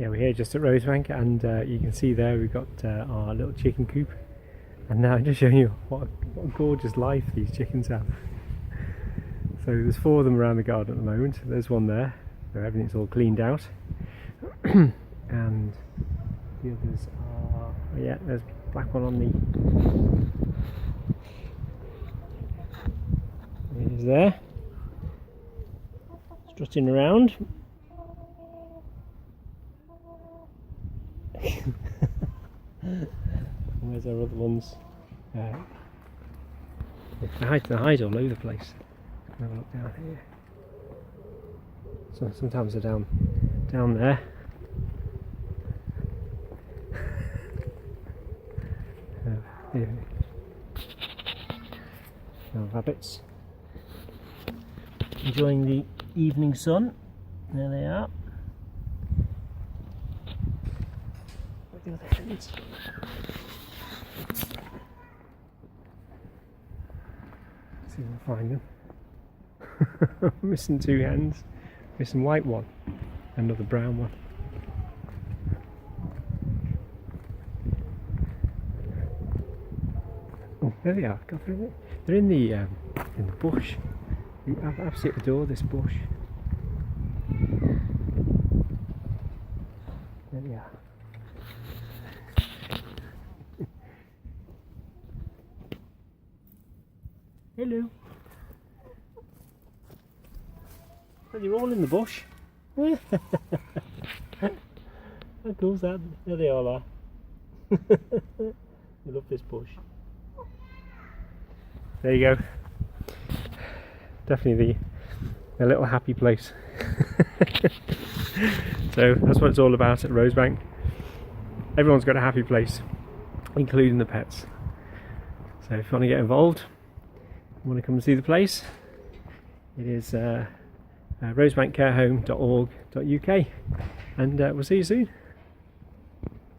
Yeah, we're here just at Rosebank, and you can see there we've got our little chicken coop. And now I'm just showing you what a gorgeous life these chickens have. So there's 4 of them around the garden at the moment. There's one there, so everything's all cleaned out. And the others are, yeah, there's a black one on the, he's there, strutting around. Where's our other ones? They hide all over the place. Have a look down here. So sometimes they're down there. Rabbits enjoying the evening sun. There they are. Where the other hens? See if I can find them. Missing 2 hens. Missing white one. Another brown one. Oh, there they are. They're in the bush. I absolutely adore this bush. There they are. Hello. Well, you're all in the bush. How cool's that? There they all are. I love this bush. There you go. Definitely a little happy place. So that's what it's all about at Rosebank. Everyone's got a happy place, including the pets. So if you want to get involved, you want to come and see the place, it is rosebankcarehome.org.uk, and we'll see you soon.